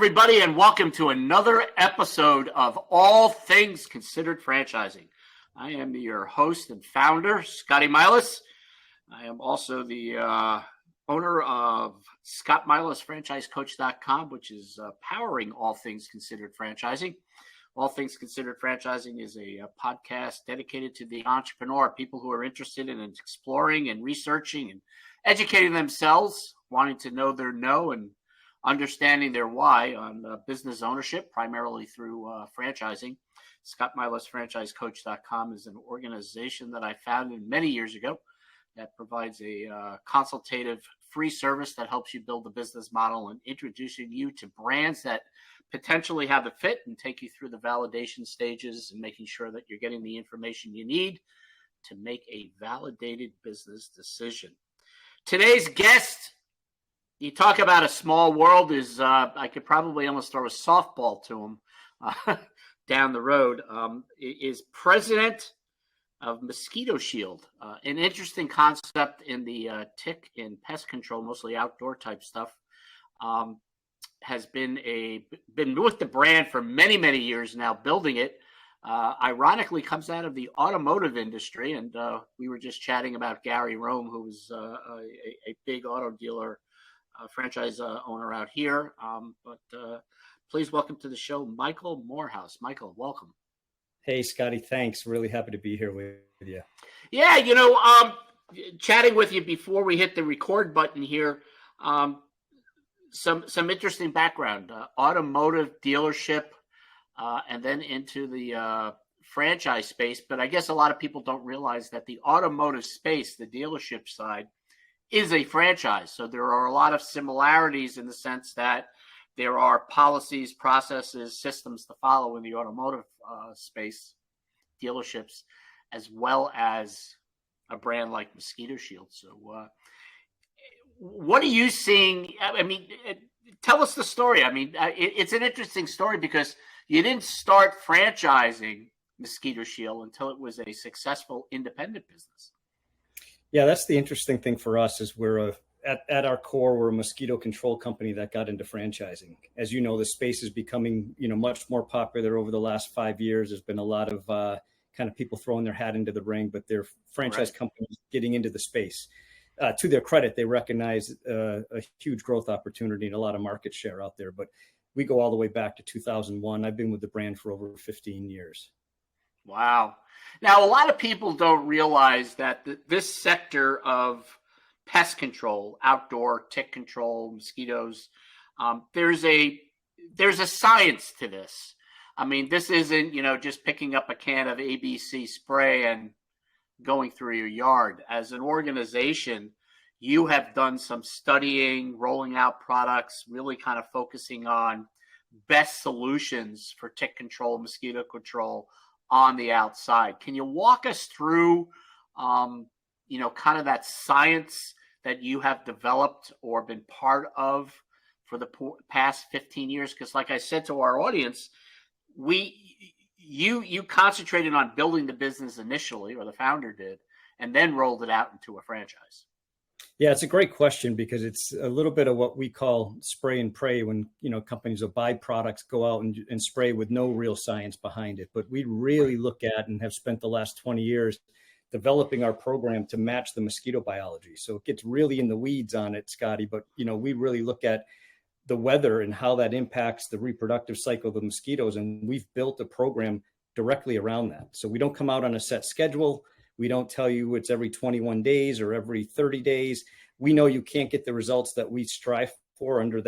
everybody, and welcome to another episode of All Things Considered Franchising. I am your host and founder, Scotty Milas. I am also the owner of ScottMilasFranchiseCoach.com, which is powering All Things Considered Franchising. All Things Considered Franchising is a podcast dedicated to the entrepreneur, people who are interested in exploring and researching and educating themselves, wanting to know their no and understanding their why on business ownership, primarily through franchising. ScottMilasFranchiseCoach.com is an organization that I founded many years ago that provides a consultative free service that helps you build a business model and introducing you to brands that potentially have a fit and take you through the validation stages and making sure that you're getting the information you need to make a validated business decision. Today's guest, you talk about a small world, is I could probably almost throw a softball to him down the road, is President of Mosquito Shield, an interesting concept in the tick and pest control, mostly outdoor type stuff. Has been with the brand for many, many years now, building it. Ironically, comes out of the automotive industry, and we were just chatting about Gary Rome, who was a big auto dealer, franchise owner out here. But please welcome to the show, Michael Moorhouse. Michael, welcome. Hey, Scotty, thanks. Really happy to be here with you. Yeah, chatting with you before we hit the record button here. Some interesting background, automotive dealership, and then into the franchise space. But I guess a lot of people don't realize that the automotive space, the dealership side, is a franchise. So there are a lot of similarities in the sense that there are policies, processes, systems to follow in the automotive space, dealerships, as well as a brand like Mosquito Shield. So what are you seeing? I mean, tell us the story. I mean, it's an interesting story because you didn't start franchising Mosquito Shield until it was a successful independent business. Yeah, that's the interesting thing for us is we're at our core, we're a mosquito control company that got into franchising. As you know, the space is becoming, much more popular over the last 5 years. There's been a lot of kind of people throwing their hat into the ring, but they're franchise companies getting into the space. To their credit, they recognize a huge growth opportunity and a lot of market share out there. But we go all the way back to 2001. I've been with the brand for over 15 years. Wow. Now, a lot of people don't realize that this sector of pest control, outdoor tick control, mosquitoes, there's a science to this. I mean, this isn't, just picking up a can of ABC spray and going through your yard. As an organization, you have done some studying, rolling out products, really kind of focusing on best solutions for tick control, mosquito control on the outside. Can you walk us through, kind of that science that you have developed or been part of for the past 15 years? Because like I said to our audience, you concentrated on building the business initially, or the founder did, and then rolled it out into a franchise. Yeah, it's a great question because it's a little bit of what we call spray and pray when, companies will buy products, go out and spray with no real science behind it. But we really look at and have spent the last 20 years developing our program to match the mosquito biology. So it gets really in the weeds on it, Scotty, but, we really look at the weather and how that impacts the reproductive cycle of the mosquitoes. And we've built a program directly around that. So we don't come out on a set schedule. We don't tell you it's every 21 days or every 30 days. We know you can't get the results that we strive for under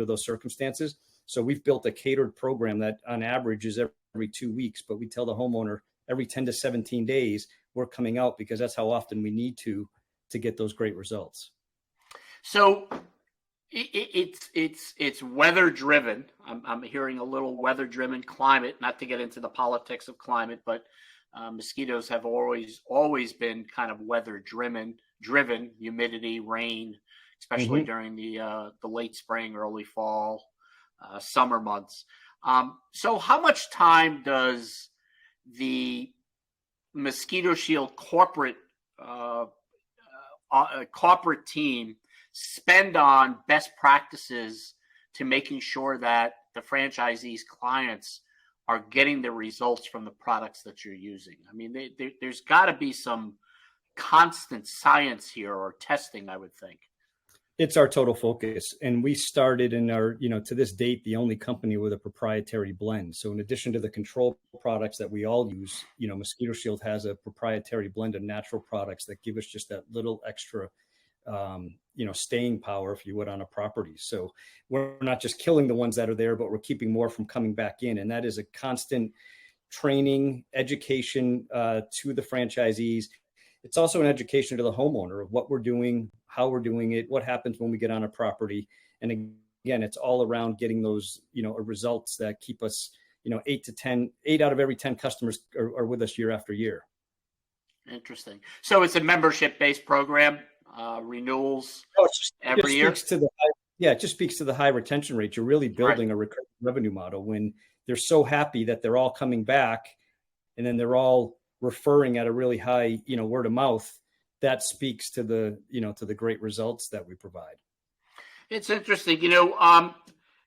those circumstances. So we've built a catered program that on average is every 2 weeks, but we tell the homeowner every 10 to 17 days we're coming out because that's how often we need to get those great results. So it's weather driven. I'm hearing a little weather driven climate, not to get into the politics of climate, but mosquitoes have always been kind of weather driven, humidity, rain, especially during the late spring, early fall, summer months. So how much time does the Mosquito Shield corporate team spend on best practices to making sure that the franchisees' clients are getting the results from the products that you're using? I mean, there's got to be some constant science here or testing, I would think. It's our total focus. And we started in our, to this date, the only company with a proprietary blend. So in addition to the control products that we all use, Mosquito Shield has a proprietary blend of natural products that give us just that little extra, staying power, if you would, on a property. So we're not just killing the ones that are there, but we're keeping more from coming back in. And that is a constant training, education to the franchisees. It's also an education to the homeowner of what we're doing, how we're doing it, what happens when we get on a property. And again, it's all around getting those, results that keep us, 8 out of every 10 customers are with us year after year. Interesting. So it's a membership-based program, renewals every year? It just speaks to the high retention rate. You're really building a recurring revenue model when they're so happy that they're all coming back, and then they're all referring at a really high, word of mouth. That speaks to the, to the great results that we provide. It's interesting,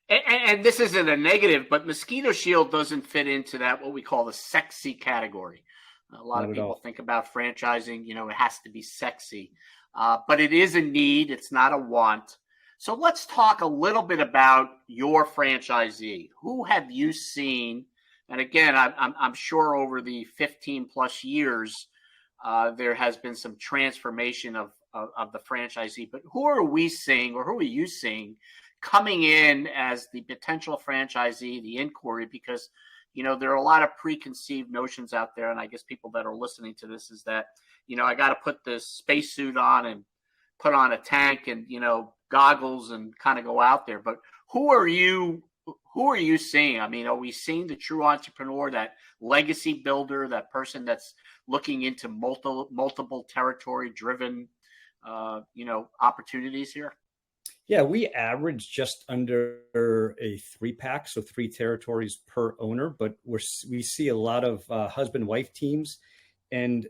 and this isn't a negative, but Mosquito Shield doesn't fit into that, what we call the sexy category. A lot of people think about franchising, it has to be sexy, but it is a need. It's not a want. So let's talk a little bit about your franchisee. Who have you seen? And again, I'm sure over the 15 plus years, there has been some transformation of the franchisee. But who are we seeing, or who are you seeing coming in as the potential franchisee, the inquiry? Because, there are a lot of preconceived notions out there. And I guess people that are listening to this is that, I got to put this spacesuit on and put on a tank and, goggles and kind of go out there. But who are you seeing? I mean, are we seeing the true entrepreneur, that legacy builder, that person that's looking into multiple territory driven, opportunities here? Yeah, we average just under a 3-pack, so 3 territories per owner, but we see a lot of husband-wife teams, and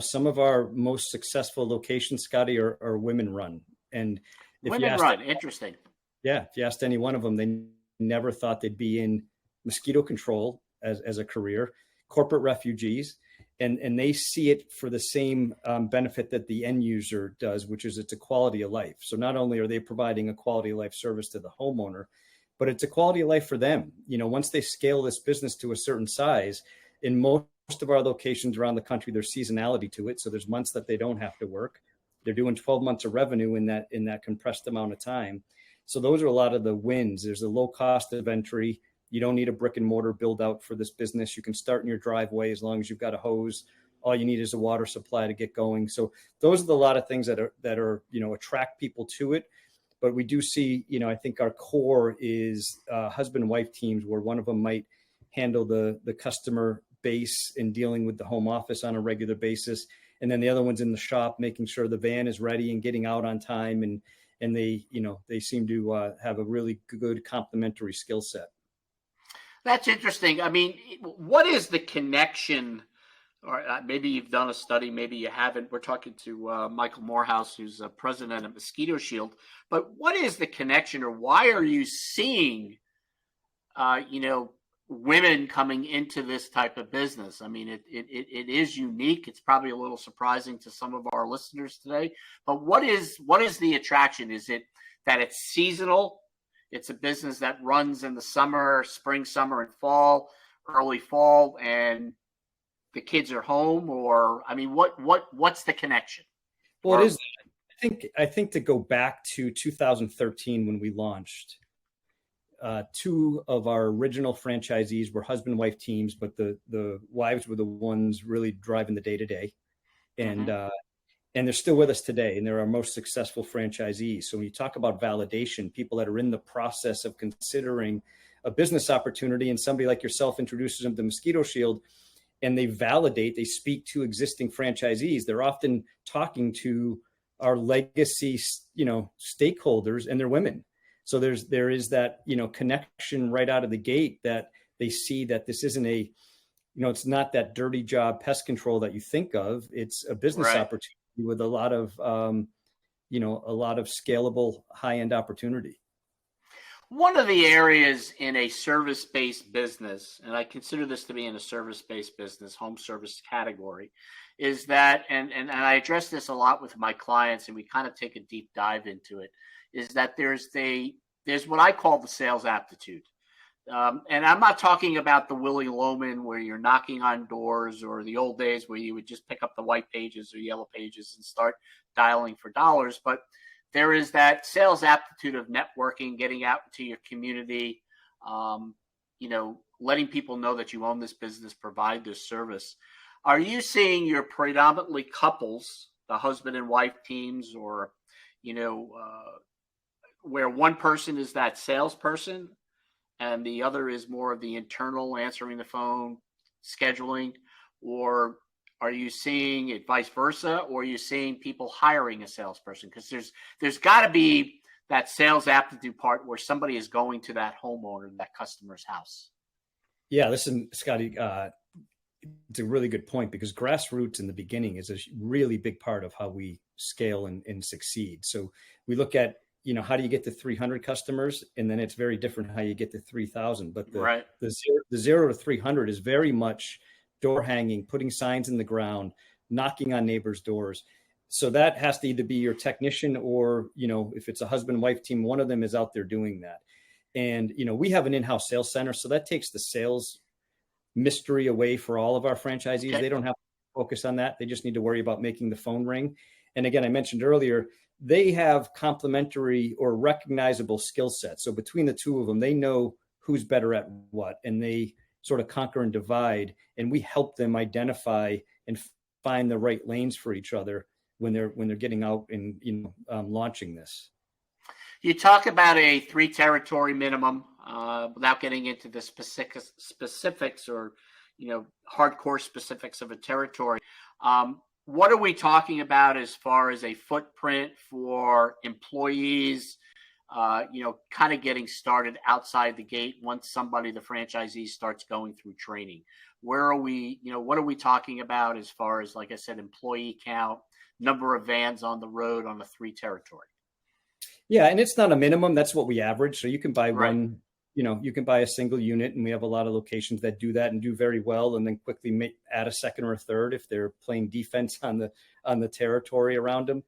some of our most successful locations, Scotty, are women run. And if women run, interesting. Yeah, if you asked any one of them, they never thought they'd be in mosquito control as a career, corporate refugees, and they see it for the same benefit that the end user does, which is it's a quality of life. So not only are they providing a quality of life service to the homeowner, but it's a quality of life for them. Once they scale this business to a certain size, in most of our locations around the country, there's seasonality to it. So there's months that they don't have to work. They're doing 12 months of revenue in that compressed amount of time. So those are a lot of the wins. There's a low cost of entry. You don't need a brick and mortar build out for this business. You can start in your driveway as long as you've got a hose. All you need is a water supply to get going. So those are a lot of things that are attract people to it. But we do see, I think our core is husband and wife teams, where one of them might handle the customer base and dealing with the home office on a regular basis. And then the other one's in the shop, making sure the van is ready and getting out on time. And they seem to have a really good complementary skill set. That's interesting. I mean, what is the connection? Or maybe you've done a study, maybe you haven't. We're talking to Michael Moorhouse, who's president of Mosquito Shield. But what is the connection, or why are you seeing, women coming into this type of business? I mean, it is unique. It's probably a little surprising to some of our listeners today. But what is the attraction? Is it that it's seasonal? It's a business that runs in the summer, spring, summer, and fall, early fall, and the kids are home? Or, I mean, what's the connection? Well, it is. I think to go back to 2013 when we launched, 2 of our original franchisees were husband-wife teams, but the wives were the ones really driving the day-to-day. And they're still with us today, and they're our most successful franchisees. So when you talk about validation, people that are in the process of considering a business opportunity, and somebody like yourself introduces them to Mosquito Shield, and they speak to existing franchisees. They're often talking to our legacy, stakeholders, and they're women. So there is that, connection right out of the gate, that they see that this isn't it's not that dirty job pest control that you think of. It's a business opportunity with a lot of scalable high-end opportunity. One of the areas in a service-based business, and I consider this to be in a service-based business, home service category, is that, and I address this a lot with my clients, and we kind of take a deep dive into it, is that there's what I call the sales aptitude. And I'm not talking about the Willy Loman where you're knocking on doors, or the old days where you would just pick up the white pages or yellow pages and start dialing for dollars. But there is that sales aptitude of networking, getting out into your community, letting people know that you own this business, provide this service. Are you seeing your predominantly couples, the husband and wife teams, or, where one person is that salesperson and the other is more of the internal, answering the phone, scheduling? Or are you seeing it vice versa, or are you seeing people hiring a salesperson? Because there's got to be that sales aptitude part where somebody is going to that homeowner, that customer's house. Yeah, listen, Scotty, it's a really good point, because grassroots in the beginning is a really big part of how we scale and succeed. So we look at, how do you get to 300 customers? And then it's very different how you get to 3,000. But the 0 to 300 is very much door hanging, putting signs in the ground, knocking on neighbors' doors. So that has to either be your technician or, if it's a husband and wife team, one of them is out there doing that. And, we have an in-house sales center, so that takes the sales mystery away for all of our franchisees. Okay. They don't have to focus on that. They just need to worry about making the phone ring. And again, I mentioned earlier, they have complementary or recognizable skill sets. So between the two of them, they know who's better at what, and they sort of conquer and divide, and we help them identify and find the right lanes for each other when they're getting out and launching this. You talk about a 3 territory minimum, without getting into the specifics or hardcore specifics of a territory. What are we talking about as far as a footprint for employees? Kind of getting started outside the gate once the franchisee starts going through training. Where are we, what are we talking about as far as, like I said, employee count, number of vans on the road on a 3 territory? Yeah. And it's not a minimum. That's what we average. So you can buy one, you can buy a single unit, and we have a lot of locations that do that and do very well, and then quickly add a second or a third if they're playing defense on the territory around them.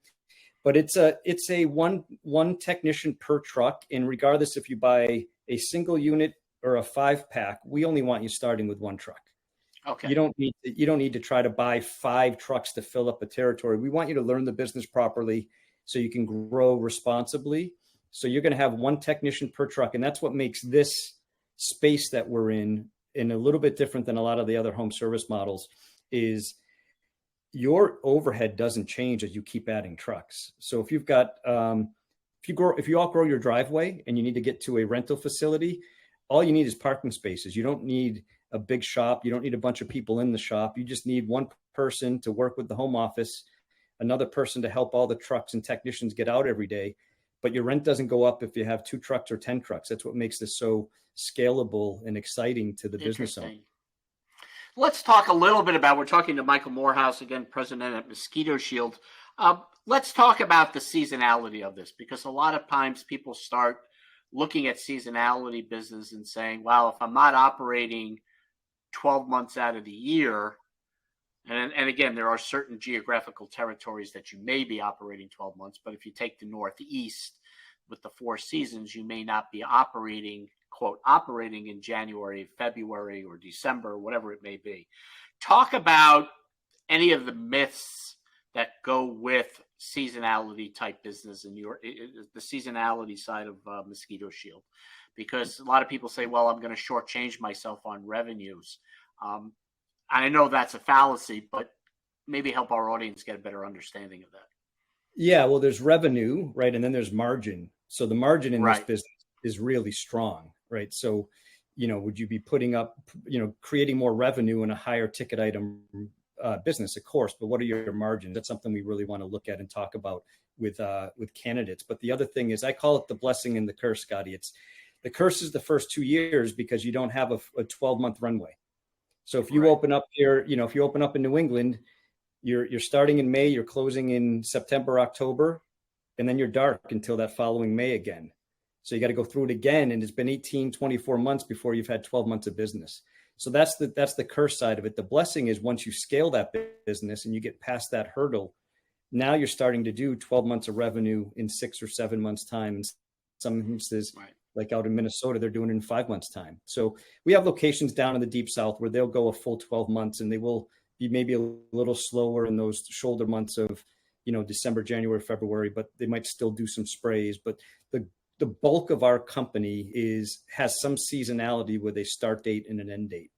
But it's a one technician per truck. And regardless if you buy a single unit or a 5-pack, we only want you starting with 1 truck. Okay. You don't need to try to buy 5 trucks to fill up a territory. We want you to learn the business properly so you can grow responsibly. So you're going to have 1 technician per truck. And that's what makes this space that we're in a little bit different than a lot of the other home service models, is your overhead doesn't change as you keep adding trucks. So if you've got, if you outgrow your driveway and you need to get to a rental facility, all you need is parking spaces. You don't need a big shop. You don't need a bunch of people in the shop. You just need 1 person to work with the home office, another person to help all the trucks and technicians get out every day. But your rent doesn't go up if you have 2 trucks or 10 trucks. That's what makes this so scalable and exciting to the business owner. Let's talk a little bit about, we're talking to Michael Moorhouse, again, President of Mosquito Shield. Let's talk about the seasonality of this, because a lot of times people start looking at seasonality business and saying, well, if I'm not operating 12 months out of the year, and again, there are certain geographical territories that you may be operating 12 months, but if you take the Northeast with the 4 seasons, you may not be operating, quote, operating in January, February, or December, whatever it may be. Talk about any of the myths that go with seasonality type business and the seasonality side of Mosquito Shield, because a lot of people say, well, I'm going to shortchange myself on revenues. I know that's a fallacy, but maybe help our audience get a better understanding of that. Yeah, well, there's revenue, right? And then there's margin. So the margin in this business is really strong, right? So, would you be putting up, creating more revenue in a higher ticket item business, of course, but what are your margins? That's something we really want to look at and talk about with candidates. But the other thing is, I call it the blessing and the curse, Scotty. It's the curse is the first 2 years because you don't have a 12-month runway. So if you open up here, if you open up in New England, you're starting in May, you're closing in September, October, and then you're dark until that following May again. So you got to go through it again. And it's been 18, 24 months before you've had 12 months of business. So that's the curse side of it. The blessing is once you scale that business and you get past that hurdle, now you're starting to do 12 months of revenue in 6 or 7 months time. In some instances, Right. like out in Minnesota, they're doing it in 5 months time. So we have locations down in the deep South where they'll go a full 12 months and they will be maybe a little slower in those shoulder months of, December, January, February, but they might still do some sprays. But the bulk of our company has some seasonality with a start date and an end date.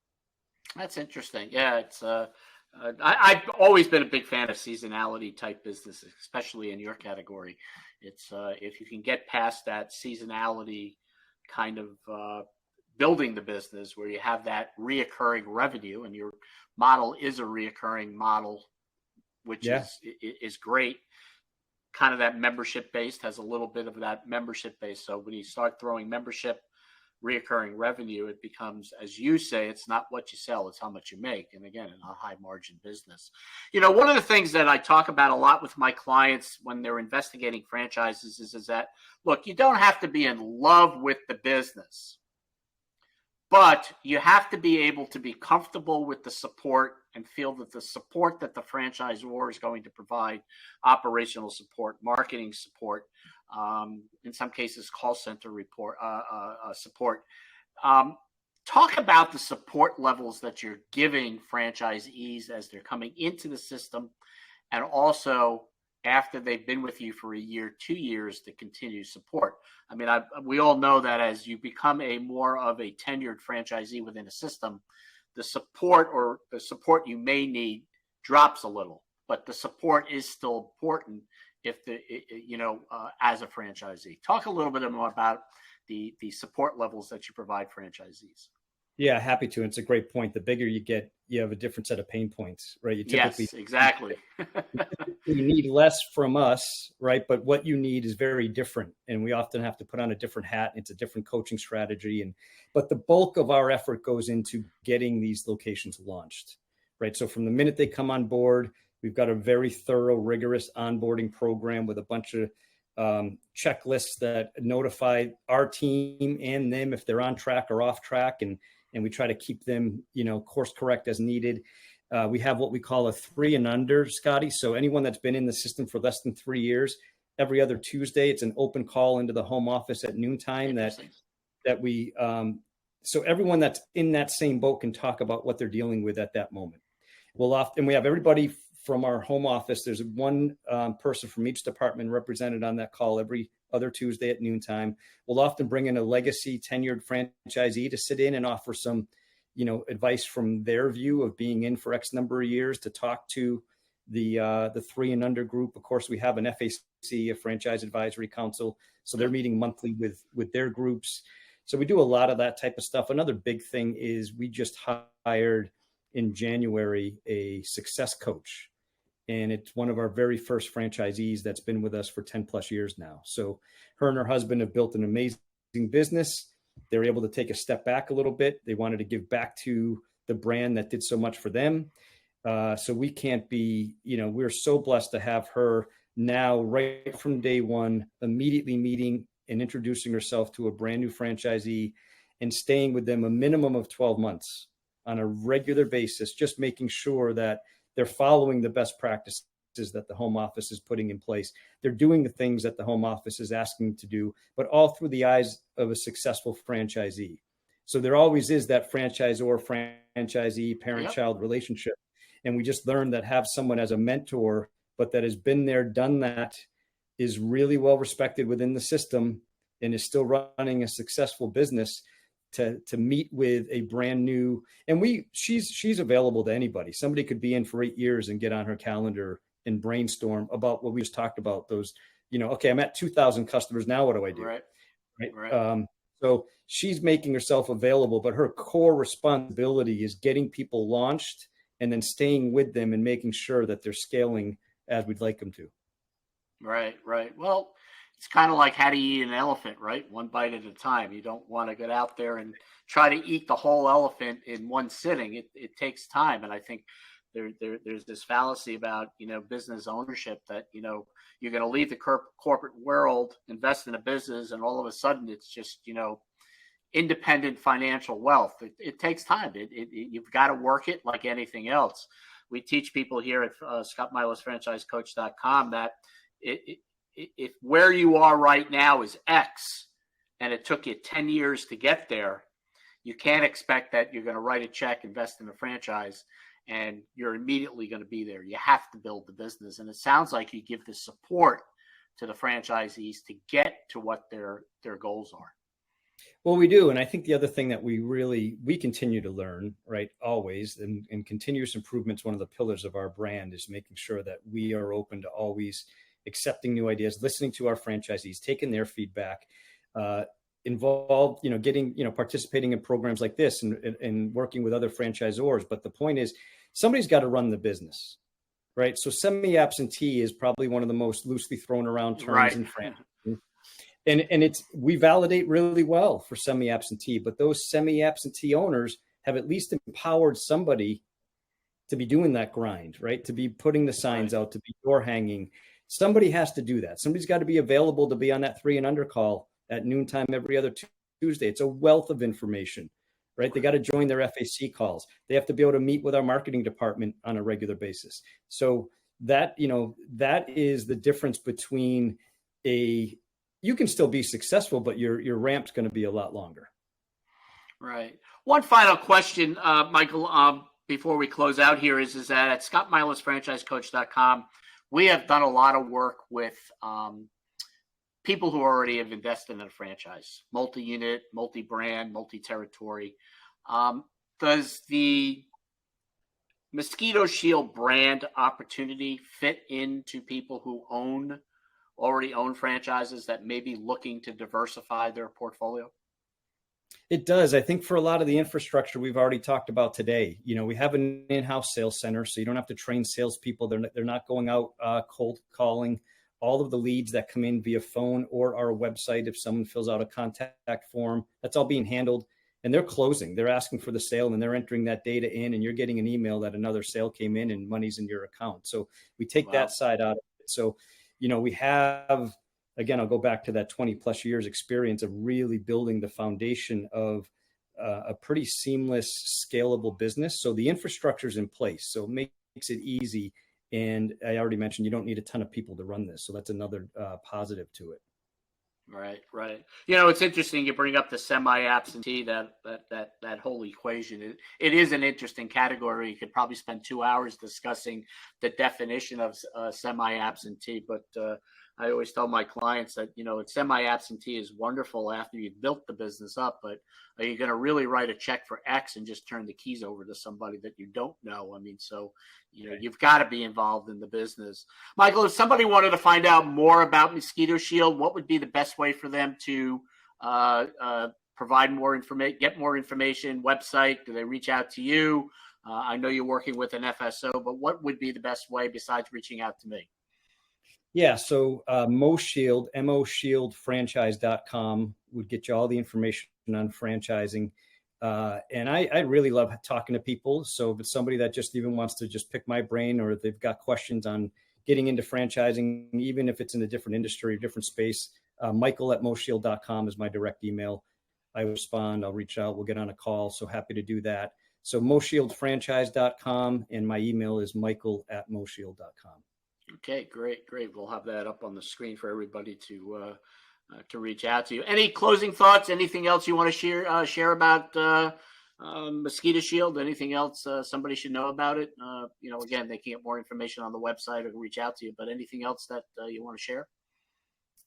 That's interesting. Yeah, it's I've always been a big fan of seasonality type businesses, especially in your category. It's if you can get past that seasonality kind of building the business where you have that reoccurring revenue, and your model is a reoccurring model, which is great. Kind of that membership based, has a little bit of that membership base. So when you start throwing membership reoccurring revenue, it becomes, as you say, it's not what you sell, it's how much you make. And again, in a high margin business. One of the things that I talk about a lot with my clients when they're investigating franchises is that, look, you don't have to be in love with the business, but you have to be able to be comfortable with the support and feel that the support that the franchisor is going to provide, operational support, marketing support, in some cases, call center support. Talk about the support levels that you're giving franchisees as they're coming into the system, and also after they've been with you for a year, 2 years, to continue support. I mean, we all know that as you become a more of a tenured franchisee within a system, the support you may need drops a little, but the support is still important as a franchisee. Talk a little bit more about the support levels that you provide franchisees. Yeah, happy to. It's a great point. The bigger you get, you have a different set of pain points, right? Yes, exactly. You need less from us, right? But what you need is very different. And we often have to put on a different hat. It's a different coaching strategy. But the bulk of our effort goes into getting these locations launched, right? So from the minute they come on board, we've got a very thorough, rigorous onboarding program with a bunch of checklists that notify our team and them if they're on track or off track. And we try to keep them, course correct as needed. We have what we call a 3 and under, Scotty. So anyone that's been in the system for less than 3 years, every other Tuesday, it's an open call into the home office at noontime that we, so everyone that's in that same boat can talk about what they're dealing with at that moment. And we have everybody from our home office. There's one person from each department represented on that call every other Tuesday at noontime. We'll often bring in a legacy tenured franchisee to sit in and offer some, advice from their view of being in for X number of years, to talk to the 3 and under group. Of course, we have an FAC, a Franchise Advisory Council. So they're meeting monthly with their groups. So we do a lot of that type of stuff. Another big thing is we just hired in January a success coach. And it's one of our very first franchisees that's been with us for 10 plus years now. So her and her husband have built an amazing business. They're able to take a step back a little bit. They wanted to give back to the brand that did so much for them. So we can't be, we're so blessed to have her now, right from day one, immediately meeting and introducing herself to a brand new franchisee and staying with them a minimum of 12 months on a regular basis, just making sure that they're following the best practices that the home office is putting in place. They're doing the things that the home office is asking them to do, but all through the eyes of a successful franchisee. So there always is that franchisor, franchisee, parent-child relationship. And we just learned that have someone as a mentor, but that has been there, done that, is really well respected within the system and is still running a successful business, to meet with a brand new, and she's available to anybody. Somebody could be in for 8 years and get on her calendar and brainstorm about what we just talked about. Those, okay, I'm at 2,000 customers. Now what do I do? Right. So she's making herself available, but her core responsibility is getting people launched and then staying with them and making sure that they're scaling as we'd like them to. Right. Well, it's kind of like how do you eat an elephant, right? One bite at a time. You don't want to get out there and try to eat the whole elephant in one sitting. It takes time. And I think there's this fallacy about, business ownership that, you're going to leave the corporate world, invest in a business, and all of a sudden it's just, independent financial wealth. It takes time. You've got to work it like anything else. We teach people here at ScottMilasFranchiseCoach.com that if where you are right now is X and it took you 10 years to get there, you can't expect that you're going to write a check, invest in a franchise, and you're immediately going to be there. You have to build the business. And it sounds like you give the support to the franchisees to get to what their goals are. Well, we do. And I think the other thing that we continue to learn, right, always, and continuous improvement is one of the pillars of our brand, is making sure that we are open to always accepting new ideas, listening to our franchisees, taking their feedback, involved, getting, participating in programs like this and working with other franchisors. But the point is, somebody's got to run the business, right? So semi-absentee is probably one of the most loosely thrown around terms in France. And we validate really well for semi-absentee, but those semi-absentee owners have at least empowered somebody to be doing that grind, right? To be putting the signs out, to be door hanging. Somebody has to do that. Somebody's got to be available to be on that 3 and under call at noontime every other Tuesday. It's a wealth of information, right? They got to join their FAC calls. They have to be able to meet with our marketing department on a regular basis. So that is the difference between you can still be successful, but your ramp's going to be a lot longer. Right. One final question, Michael, before we close out here is that at ScottMilasFranchiseCoach.com, we have done a lot of work with people who already have invested in a franchise, multi-unit, multi-brand, multi-territory. Does the Mosquito Shield brand opportunity fit into people who already own franchises that may be looking to diversify their portfolio? It does. I think for a lot of the infrastructure we've already talked about today, we have an in-house sales center, so you don't have to train salespeople. They're not going out cold calling. All of the leads that come in via phone or our website, if someone fills out a contact form, that's all being handled. And they're closing. They're asking for the sale, and they're entering that data in, and you're getting an email that another sale came in and money's in your account. So we take that side out of it. So we have, again, I'll go back to that 20 plus years experience of really building the foundation of a pretty seamless, scalable business. So the infrastructure is in place. So it makes it easy. And I already mentioned, you don't need a ton of people to run this. So that's another positive to it. Right. It's interesting you bring up the semi-absentee, that whole equation. It is an interesting category. You could probably spend 2 hours discussing the definition of semi-absentee, but I always tell my clients that, semi-absentee is wonderful after you've built the business up, but are you going to really write a check for X and just turn the keys over to somebody that you don't know? I mean, so, you've got to be involved in the business. Michael, if somebody wanted to find out more about Mosquito Shield, what would be the best way for them to provide more information, get more information, website? Do they reach out to you? I know you're working with an FSO, but what would be the best way besides reaching out to me? Yeah, so MoShield, MoShieldFranchise.com would get you all the information on franchising. And I really love talking to people. So if it's somebody that just even wants to just pick my brain, or if they've got questions on getting into franchising, even if it's in a different industry, different space, Michael@MoShield.com is my direct email. I respond, I'll reach out, we'll get on a call. So happy to do that. So MoShieldFranchise.com, and my email is Michael@MoShield.com. Okay, great. We'll have that up on the screen for everybody to reach out to you. Any closing thoughts? Anything else you want to share about Mosquito Shield? Anything else somebody should know about it? Again, they can get more information on the website or reach out to you. But anything else that you want to share?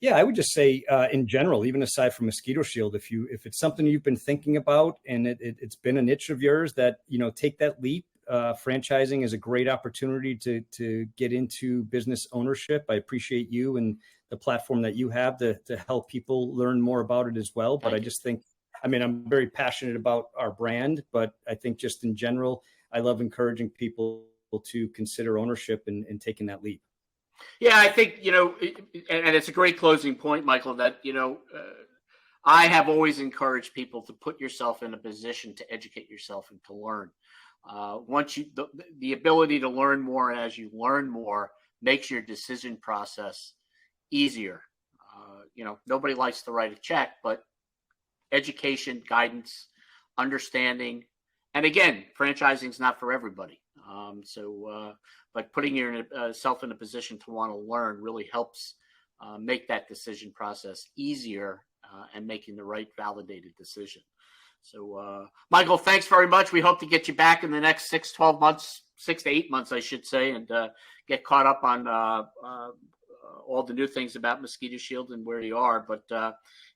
Yeah, I would just say in general, even aside from Mosquito Shield, if it's something you've been thinking about and it's been a niche of yours, that take that leap. Franchising is a great opportunity to get into business ownership. I appreciate you and the platform that you have to help people learn more about it as well. But I just think, I'm very passionate about our brand, but I think just in general, I love encouraging people to consider ownership and taking that leap. Yeah, I think, and it's a great closing point, Michael, that, I have always encouraged people to put yourself in a position to educate yourself and to learn. Once you the ability to learn more, and as you learn more, makes your decision process easier. Nobody likes to write a check, but education, guidance, understanding, and again, franchising is not for everybody. But putting yourself in a position to want to learn really helps make that decision process easier and making the right validated decision. So, Michael, thanks very much. We hope to get you back in the next 6 to 8 months, I should say, and get caught up on all the new things about Mosquito Shield and where you are. But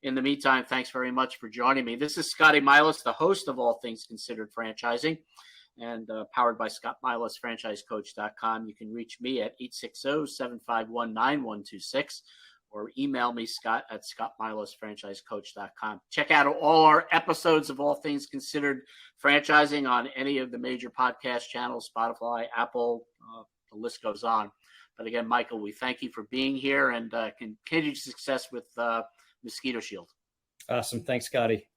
in the meantime, thanks very much for joining me. This is Scotty Milas, the host of All Things Considered Franchising, and powered by Scott Milas, franchisecoach.com. You can reach me at 860-751-9126 or email me, Scott, at scottmilasfranchisecoach.com. Check out all our episodes of All Things Considered Franchising on any of the major podcast channels, Spotify, Apple, the list goes on. But again, Michael, we thank you for being here and continued success with Mosquito Shield. Awesome. Thanks, Scotty.